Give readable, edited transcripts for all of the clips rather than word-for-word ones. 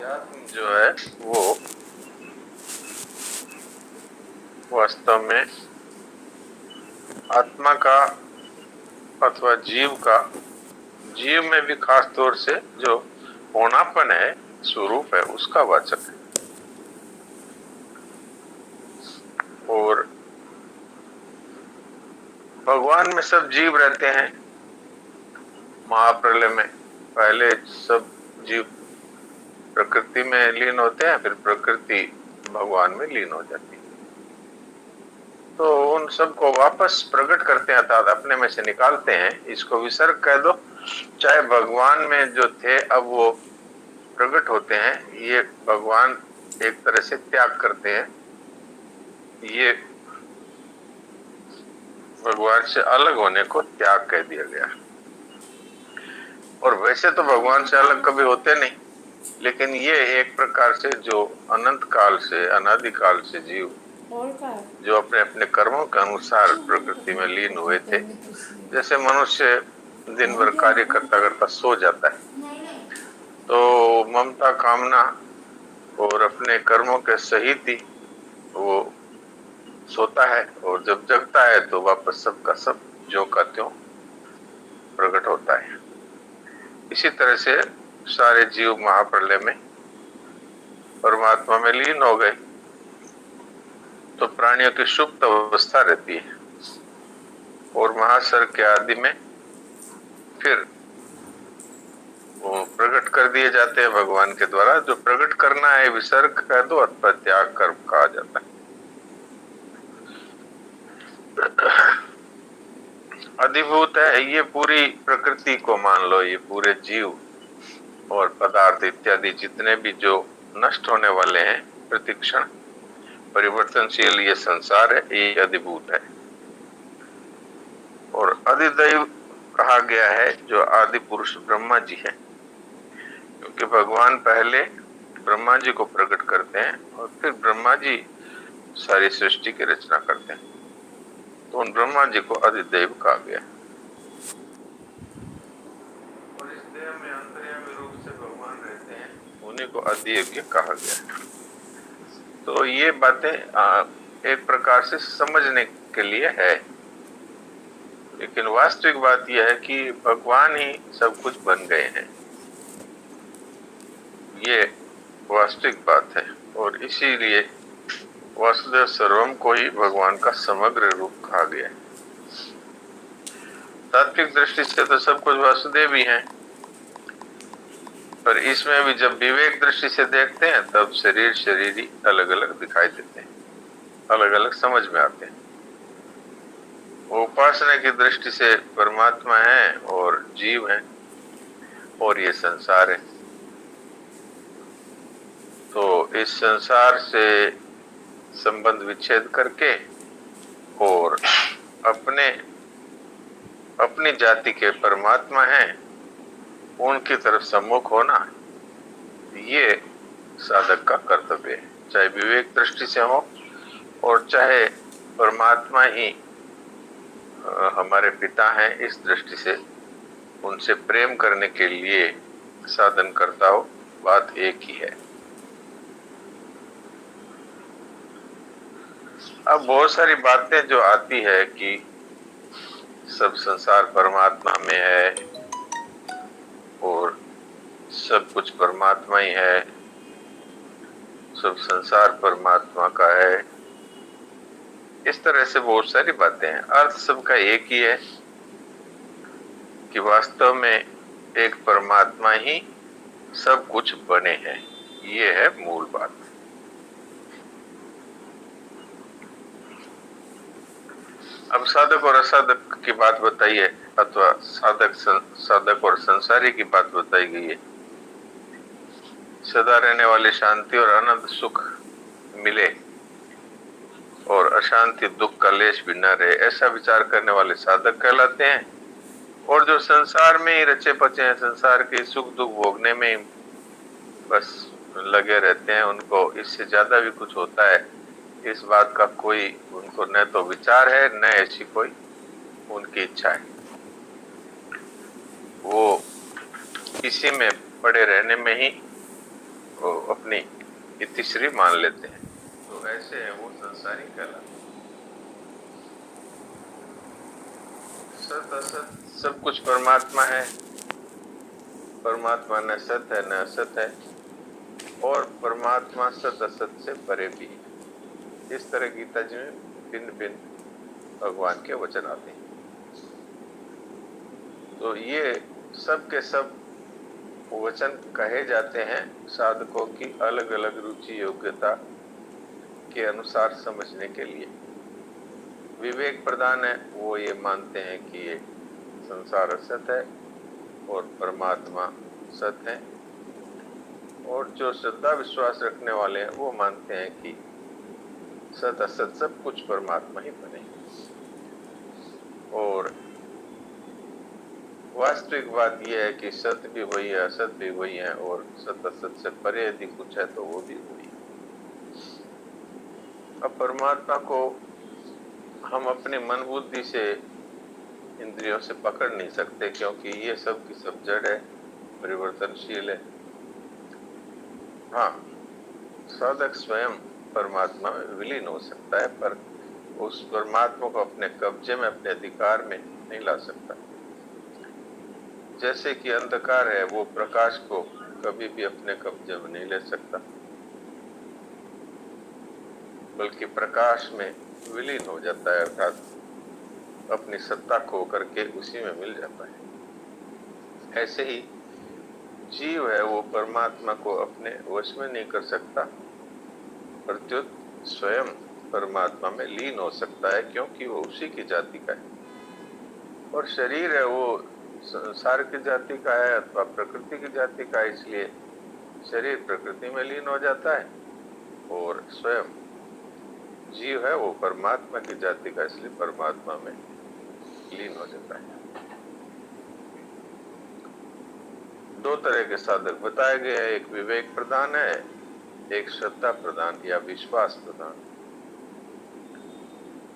अध्यात्म जो है वो वास्तव में आत्मा का अथवा जीव में भी खास तौर से जो होनापन है, स्वरूप है, उसका वाचक है। और भगवान में सब जीव रहते हैं। महाप्रलय में पहले सब जीव प्रकृति में लीन होते हैं, फिर प्रकृति भगवान में लीन हो जाती है। तो उन सबको वापस प्रकट करते हैं, अर्थात अपने में से निकालते हैं। इसको विसर्ग कह दो। चाहे भगवान में जो थे अब वो प्रकट होते हैं, ये भगवान एक तरह से त्याग करते हैं। ये भगवान से अलग होने को त्याग कह दिया गया। और वैसे तो भगवान से अलग कभी होते नहीं, लेकिन ये एक प्रकार से जो अनंत काल से, अनादि काल से जीव जो अपने अपने कर्मों के अनुसार प्रकृति में लीन हुए थे, जैसे मनुष्य दिन भर कार्य करता करता सो जाता है, तो ममता, कामना और अपने कर्मों के सहित ही वो सोता है, और जब जगता है तो वापस सबका सब ज्यों का त्यों प्रकट होता है। इसी तरह से सारे जीव महाप्रलय में परमात्मा में लीन हो गए। तो प्राणियों की सुप्त अवस्था रहती है, और महासर्ग के आदि में फिर वो प्रकट कर दिए जाते हैं भगवान के द्वारा। जो प्रकट करना है विसर्ग कह दो अथवा त्याग कर्म कहा जाता है। अधिभूत है ये पूरी प्रकृति को मान लो, ये पूरे जीव और पदार्थ इत्यादि जितने भी जो नष्ट होने वाले हैं, प्रतिक्षण परिवर्तनशील ये संसार है, ये अधिभूत है। और अधिदैव कहा गया है जो आदि पुरुष ब्रह्मा जी है, क्योंकि भगवान पहले ब्रह्मा जी को प्रकट करते हैं और फिर ब्रह्मा जी सारी सृष्टि की रचना करते हैं। तो उन ब्रह्मा जी को अधिदैव कहा गया। और इस देह में अंतर्यामी रूप से भगवान रहते हैं, उन्हीं को अधियज्ञ कहा गया। तो ये बातें एक प्रकार से समझने के लिए है, लेकिन वास्तविक बात यह है कि भगवान ही सब कुछ बन गए हैं। ये वास्तविक बात है, और इसीलिए वासुदेव सर्वम को ही भगवान का समग्र रूप कहा गया है। तात्विक दृष्टि से तो सब कुछ वासुदेव ही है, पर इसमें भी जब विवेक दृष्टि से देखते हैं तब शरीर ही अलग अलग दिखाई देते हैं, अलग अलग समझ में आते हैं। उपासना की दृष्टि से परमात्मा है और जीव है और ये संसार है। तो इस संसार से संबंध विच्छेद करके और अपनी जाति के परमात्मा हैं उनकी तरफ सम्मुख होना, ये साधक का कर्तव्य है। चाहे विवेक दृष्टि से हो और चाहे परमात्मा ही हमारे पिता हैं इस दृष्टि से उनसे प्रेम करने के लिए साधन करता हो, बात एक ही है। अब बहुत सारी बातें जो आती है कि सब संसार परमात्मा में है और सब कुछ परमात्मा ही है, सब संसार परमात्मा का है, इस तरह से बहुत सारी बातें हैं। अर्थ सबका एक ही है कि वास्तव में एक परमात्मा ही सब कुछ बने हैं। ये है मूल बात। अब साधक और असाधक की बात बताई है, अथवा साधक और संसारी की बात बताई गई है। सदा रहने वाली शांति और अनंत सुख मिले और अशांति दुख का लेश भी न रहे, ऐसा विचार करने वाले साधक कहलाते हैं। और जो संसार में ही रचे पचे हैं, संसार के सुख दुख भोगने में ही बस लगे रहते हैं, उनको इससे ज्यादा भी कुछ होता है इस बात का कोई उनको न तो विचार है, न ऐसी कोई उनकी इच्छा है। वो इसी में पड़े रहने में ही वो अपनी इतिश्री मान लेते हैं, तो ऐसे है वो संसारी कहलाते। सत असत सब कुछ परमात्मा है, परमात्मा न सत है न असत है, और परमात्मा सत असत से परे भी है। इस तरह गीता जी में भिन्न भिन्न भगवान के वचन आते हैं। तो ये सब के सब वचन कहे जाते हैं साधकों की अलग अलग रुचि योग्यता के अनुसार समझने के लिए। विवेक प्रदान है, वो ये मानते हैं कि ये संसार असत है और परमात्मा सत है, और जो श्रद्धा विश्वास रखने वाले हैं वो मानते हैं कि सत असत सब कुछ परमात्मा ही बने। और वास्तविक बात यह है कि सत्य भी वही है, असत भी वही है, और सत असत से परे यदि कुछ है तो वो भी वही है। अब परमात्मा को हम अपने मन बुद्धि से इंद्रियों से पकड़ नहीं सकते, क्योंकि ये सब की सब जड़ है, परिवर्तनशील है। हाँ, साधक स्वयं परमात्मा में विलीन हो सकता है, पर उस परमात्मा को अपने कब्जे में, अपने अधिकार में नहीं ला सकता। जैसे कि अंधकार है, वो प्रकाश को कभी भी अपने कब्जे में नहीं ले सकता, बल्कि प्रकाश में विलीन हो जाता है, अर्थात अपनी सत्ता खो करके उसी में मिल जाता है। ऐसे ही जीव है, वो परमात्मा को अपने वश में नहीं कर सकता, प्रत्युत स्वयं परमात्मा में लीन हो सकता है, क्योंकि वो उसी की जाति का है। और शरीर है, वो संसार की जाति का है अथवा प्रकृति की जाति का है, इसलिए शरीर प्रकृति में लीन हो जाता है, और स्वयं जीव है वो परमात्मा की जाति का, इसलिए परमात्मा में लीन हो जाता है। दो तरह के साधक बताए गए हैं, एक विवेक प्रदान है, एक श्रद्धा प्रदान या विश्वास प्रदान।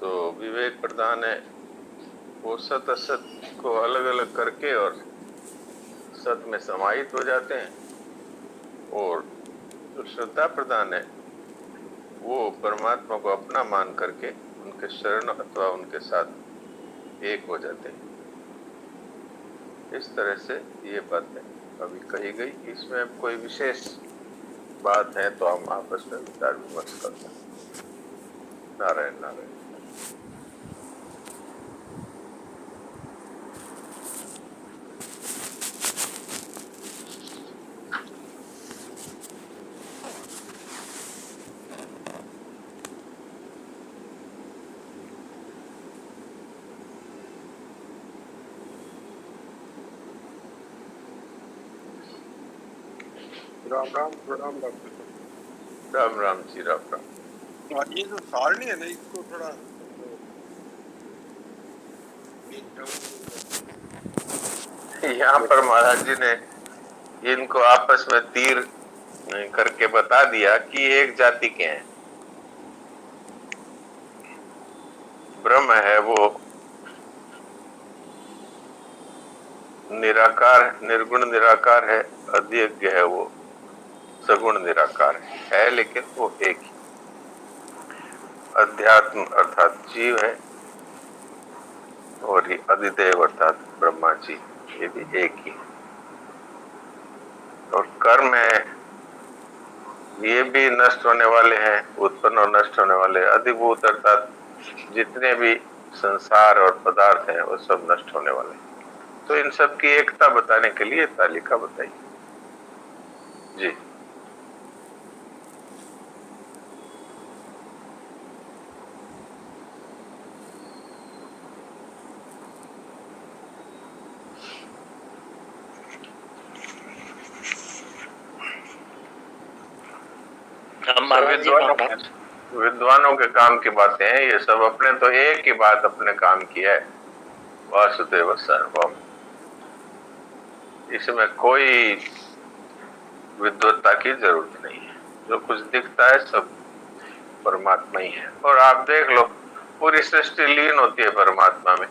तो विवेक प्रदान है, वो सत असत को अलग अलग करके और सत में समाहित हो जाते हैं, और जो श्रद्धा प्रदान है वो परमात्मा को अपना मान करके उनके शरण अथवा उनके साथ एक हो जाते हैं। इस तरह से ये बातें अभी कही गई। इसमें कोई विशेष बात है तो हम आपस में विचार विमर्श करते हैं। नारायण नारायण। राम राम, प्रणाम डॉक्टर। राम राम जी, राम राम। ये जो सारणी है ना, इसको थोड़ा यहाँ पर महाराज जी ने इनको आपस में तीर करके बता दिया कि एक जाति के हैं। ब्रह्म है वो निराकार, निर्गुण निराकार है, अध्यज्ञ है वो सगुण निराकार है, लेकिन वो एक ही। अध्यात्म अर्थात जीव है, और ये अधिदेव अर्थात ब्रह्मा जी, ये भी एक ही। और कर्म है, ये भी नष्ट होने वाले हैं, उत्पन्न और नष्ट होने वाले। अधिभूत अर्थात जितने भी संसार और पदार्थ हैं वो सब नष्ट होने वाले हैं। तो इन सब की एकता बताने के लिए तालिका बताई जी। विद्वानों के काम की बातें हैं ये सब। अपने तो एक ही बात अपने काम की है, वासुदेव सर्वम। इसमें कोई विद्वत्ता की जरूरत नहीं है। जो कुछ दिखता है सब परमात्मा ही है। और आप देख लो, पूरी सृष्टि लीन होती है परमात्मा में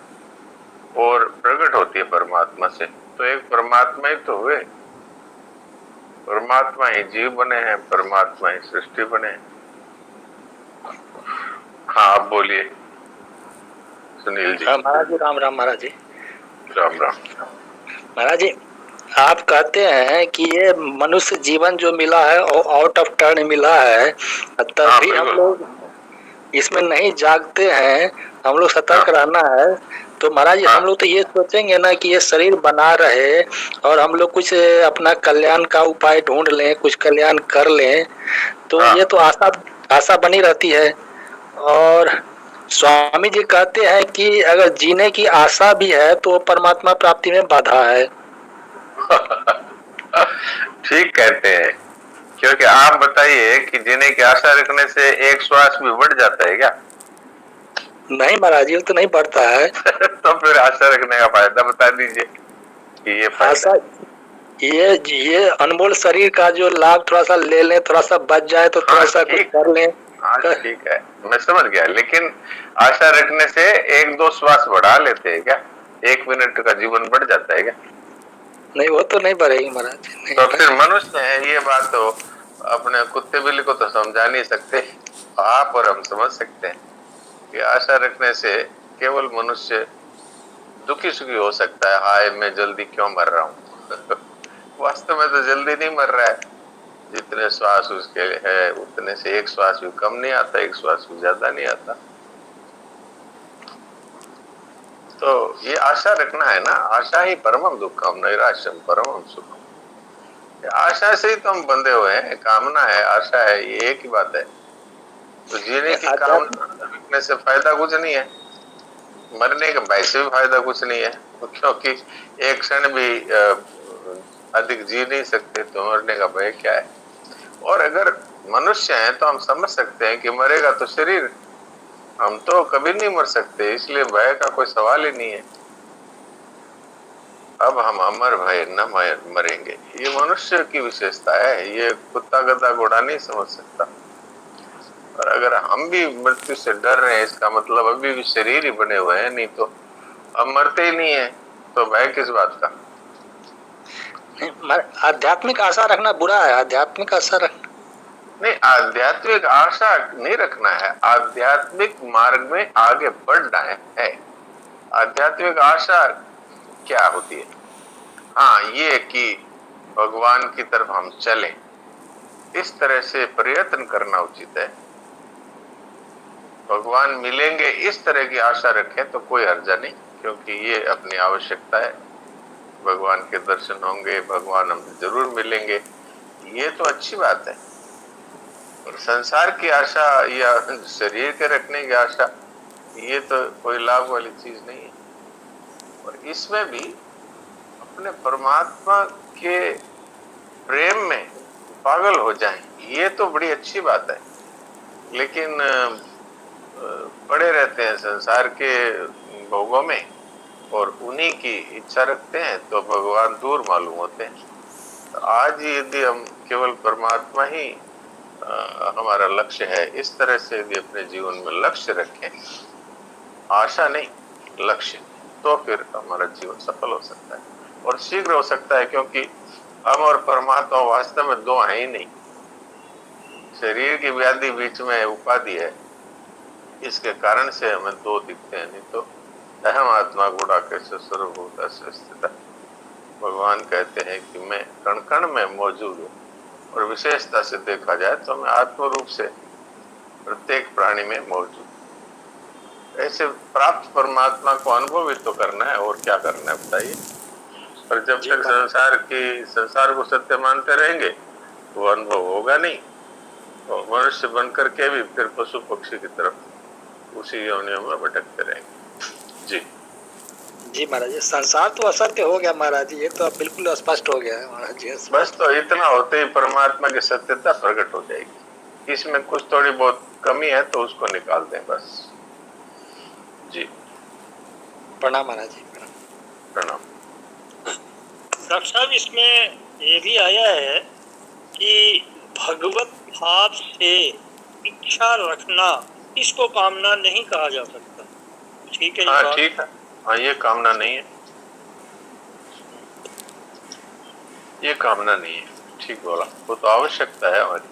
और प्रकट होती है परमात्मा से, तो एक परमात्मा ही तो हुए। परमात्मा ही जीव बने हैं, परमात्मा ही सृष्टि बने हैं। हाँ, आप बोलिए सुनील जी। हाँ महाराज जी, राम राम महाराज जी। राम राम महाराज जी, आप कहते हैं कि ये मनुष्य जीवन जो मिला है और आउट ऑफ टर्न मिला है, हाँ, तभी हम बिल्कुल। लोग इसमें नहीं जागते हैं, हम लोग सतर्क हाँ, रहना है। तो महाराज जी, हम हाँ, लोग तो ये सोचेंगे ना कि ये शरीर बना रहे और हम लोग कुछ अपना कल्याण का उपाय ढूंढ लें, कुछ कल्याण कर लें, तो हाँ, ये तो आशा आशा बनी रहती है। और स्वामी जी कहते हैं कि अगर जीने की आशा भी है तो परमात्मा प्राप्ति में बाधा है। ठीक कहते हैं। क्योंकि आप बताइए कि जीने की आशा रखने से एक श्वास भी बढ़ जाता है क्या? नहीं महाराज जी, वो तो नहीं बढ़ता है। तो फिर आशा रखने का फायदा बता दीजिए कि ये फायदा आशा ये अनमोल शरीर का जो लाभ थोड़ा सा ले लें, थोड़ा सा बच जाए तो थोड़ा हाँ सा कुछ ठीक, कर लें। हाँ ठीक है, मैं समझ गया। लेकिन आशा रखने से एक दो श्वास बढ़ा लेते हैं क्या? 1 मिनट का जीवन बढ़ जाता है क्या? नहीं, वो तो नहीं बढ़ेगी महाराज जी, नहीं तो फिर बढ़ेगी। मनुष्य है, ये बात तो अपने कुत्ते बिल्ली को तो समझा नहीं सकते, आप और हम समझ सकते हैं कि आशा रखने से केवल मनुष्य दुखी सुखी हो सकता है। हाय मैं जल्दी क्यों मर रहा हूँ। वास्तव में तो जल्दी नहीं मर रहा है, जितने श्वास उसके है उतने से एक श्वास भी कम नहीं आता, एक श्वास भी ज्यादा नहीं आता। तो ये आशा रखना है ना, आशा ही परमम दुखम नैराश्यम परमम सुखम। आशा से ही तो हम बंधे हुए हैं, कामना है, आशा है, ये एक ही बात है। तो जीने की कामना रखने से फायदा कुछ नहीं है, मरने के भय से भी फायदा कुछ नहीं है, क्योंकि एक क्षण भी अधिक जी नहीं सकते, तो मरने का भय क्या है? और अगर मनुष्य हैं तो हम समझ सकते हैं कि मरेगा तो शरीर, हम तो कभी नहीं मर सकते, इसलिए भय का कोई सवाल ही नहीं है। अब हम अमर भय न मरेंगे, ये मनुष्य की विशेषता है, ये कुत्ता गधा घोड़ा नहीं समझ सकता। और अगर हम भी मृत्यु से डर रहे हैं, इसका मतलब अभी भी शरीर ही बने हुए हैं, नहीं तो अब मरते ही नहीं है, तो भय किस बात का? आध्यात्मिक आशा रखना बुरा है, आध्यात्मिक आशा रखना नहीं, आध्यात्मिक आशा नहीं रखना है, आध्यात्मिक मार्ग में आगे बढ़ना है। आध्यात्मिक आशा क्या होती है? हाँ, ये कि भगवान की तरफ हम चलें, इस तरह से प्रयत्न करना उचित है। भगवान मिलेंगे इस तरह की आशा रखें तो कोई हर्जा नहीं, क्योंकि ये अपनी आवश्यकता है। भगवान के दर्शन होंगे, भगवान हमें जरूर मिलेंगे, ये तो अच्छी बात है। और संसार की आशा या शरीर के रखने की आशा, ये तो कोई लाभ वाली चीज नहीं है। और इसमें भी अपने परमात्मा के प्रेम में पागल हो जाएं, ये तो बड़ी अच्छी बात है। लेकिन पड़े रहते हैं संसार के भोगों में और उन्हीं की इच्छा रखते हैं, तो भगवान दूर मालूम होते हैं। तो आज यदि हम केवल परमात्मा ही हमारा लक्ष्य है, इस तरह से यदि अपने जीवन में लक्ष्य रखें, आशा नहीं लक्ष्य, तो फिर हमारा जीवन सफल हो सकता है और शीघ्र हो सकता है। क्योंकि हम और परमात्मा वास्तव में दो हैं ही नहीं, शरीर की व्याधि बीच में उपाधि है, इसके कारण से हमें दो दिखते हैं, नहीं तो अहम आत्मा गुणाकेश सर्वभूत स्थित। भगवान कहते हैं कि मैं कण कण में मौजूद हूँ, और विशेषता से देखा जाए तो मैं आत्म रूप से प्रत्येक प्राणी में मौजूद। ऐसे प्राप्त परमात्मा को अनुभव भी तो करना है, और क्या करना है बताइए। पर जब तक संसार को सत्य मानते रहेंगे वो अनुभव होगा नहीं, तो मनुष्य बनकर के भी फिर पशु पक्षी की तरफ उसी योनियों में भटकते रहेंगे। जी जी महाराज जी, संसार तो असत्य हो गया महाराज जी, ये तो अब बिल्कुल स्पष्ट हो गया है महाराज जी। बस तो इतना होते ही परमात्मा की सत्यता प्रकट हो जाएगी। इसमें कुछ थोड़ी बहुत कमी है तो उसको निकाल दें बस। जी प्रणाम महाराज जी, प्रणाम। डॉक्टर साहब, इसमें ये भी आया है कि भगवत भाव से इच्छा रखना, इसको कामना नहीं कहा जा सकता, ठीक है? हाँ ठीक है, हाँ ये कामना नहीं है, ये कामना नहीं है, ठीक। ठीक बोला, वो तो आवश्यकता है हमारी।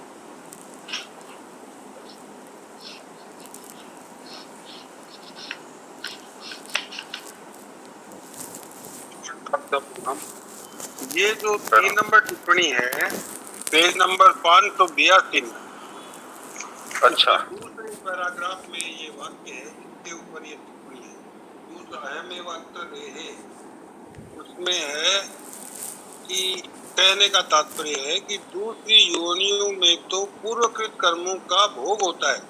ये जो 3 नंबर टिप्पणी है पेज नंबर 582 में, अच्छा, दूसरे पैराग्राफ में ये वाक्य है, इसके ऊपर ये टिप्पणी है, दूसरा अहम वाक्य है, उसमें है कि कहने का तात्पर्य है कि दूसरी योनियों में तो पूर्वकृत कर्मों का भोग होता है,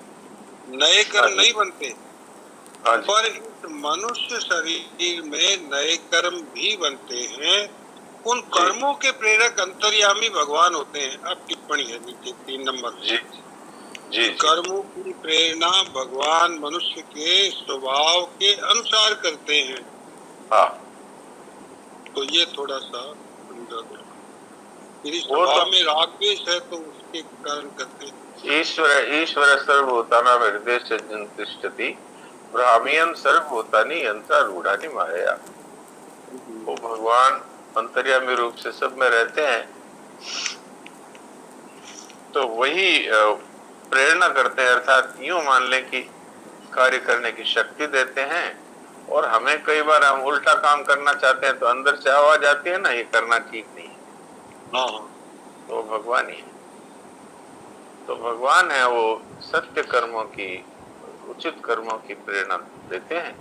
नए कर्म नहीं बनते, पर इस मनुष्य शरीर में नए कर्म भी बनते हैं। उन कर्मों के प्रेरक अंतर्यामी भगवान होते हैं। अब टिप्पणी है नीचे 3 नंबर जी, कर्मों की प्रेरणा भगवान मनुष्य के स्वभाव के अनुसार करते हैं। हाँ, तो ये थोड़ा सा समझा दो। यदि स्वभाव में राग द्वेष है तो उसके कारण करते हैं। ईश्वर सर्वभूतानां हृदय तिष्ठति ब्राह्मियन सर्वभूतानि यंत्रारूढ़ानि माया। वो भगवान अंतर्यामी रूप से सब में रहते हैं, तो वही प्रेरणा करते हैं, अर्थात यूं मान लें कि कार्य करने की शक्ति देते हैं। और हमें कई बार हम उल्टा काम करना चाहते हैं तो अंदर से आवाज आती है ना, ये करना ठीक नहीं है, तो भगवान ही है। तो भगवान है वो सत्य कर्मों की, उचित कर्मों की प्रेरणा देते हैं।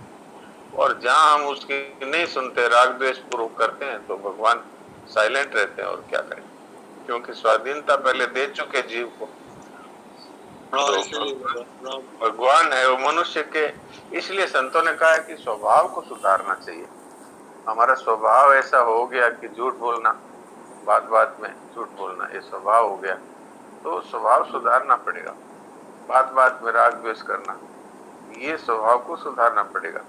और जहां हम उसकी नहीं सुनते, राग द्वेष पूर्वक करते हैं, तो भगवान साइलेंट रहते हैं। और क्या करें, क्योंकि स्वाधीनता पहले दे चुके जीव को। तो भगवान है वो मनुष्य के, इसलिए संतों ने कहा है कि स्वभाव को सुधारना चाहिए। हमारा स्वभाव ऐसा हो गया कि झूठ बोलना, बात बात में झूठ बोलना, ये स्वभाव हो गया, तो स्वभाव सुधारना पड़ेगा। बात बात में राग द्वेष करना, ये स्वभाव को सुधारना पड़ेगा।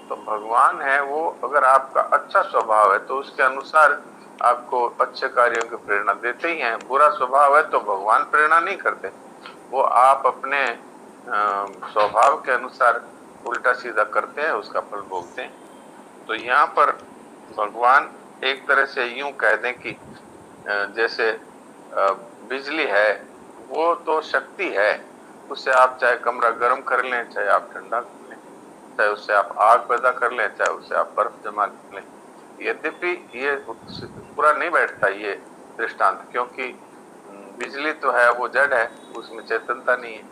तो भगवान है वो, अगर आपका अच्छा स्वभाव है तो उसके अनुसार आपको अच्छे कार्यों की प्रेरणा देते ही हैं। बुरा स्वभाव है तो भगवान प्रेरणा नहीं करते, वो आप अपने स्वभाव के अनुसार उल्टा सीधा करते हैं, उसका फल भोगते हैं। तो यहाँ पर भगवान एक तरह से यूं कह दें कि जैसे बिजली है, वो तो शक्ति है, उससे आप चाहे कमरा गर्म कर लें, चाहे आप ठंडा कर लें, चाहे उससे आप आग पैदा कर लें, चाहे उससे आप बर्फ जमा लें। यद्यपि ये पूरा नहीं बैठता ये दृष्टांत, क्योंकि बिजली तो है, वो जड़ है, उसमें चेतनता नहीं है।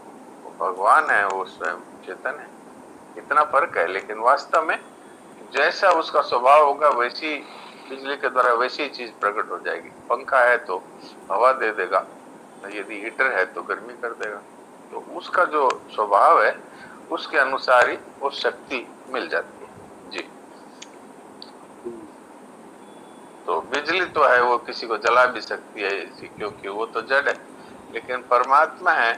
वो भगवान है, वो स्वयं चेतन है, इतना फर्क है। लेकिन वास्तव में जैसा उसका स्वभाव होगा वैसी बिजली के द्वारा वैसी चीज प्रकट हो जाएगी। पंखा है तो हवा दे देगा, यदि हीटर है तो गर्मी कर देगा। तो उसका जो स्वभाव है उसके अनुसार ही वो शक्ति मिल जाती है। जी, तो बिजली तो है, वो किसी को जला भी सकती है, क्योंकि वो तो जड़ है। लेकिन परमात्मा है,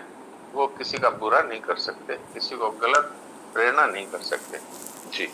वो किसी का बुरा नहीं कर सकते, किसी को गलत प्रेरणा नहीं कर सकते। जी।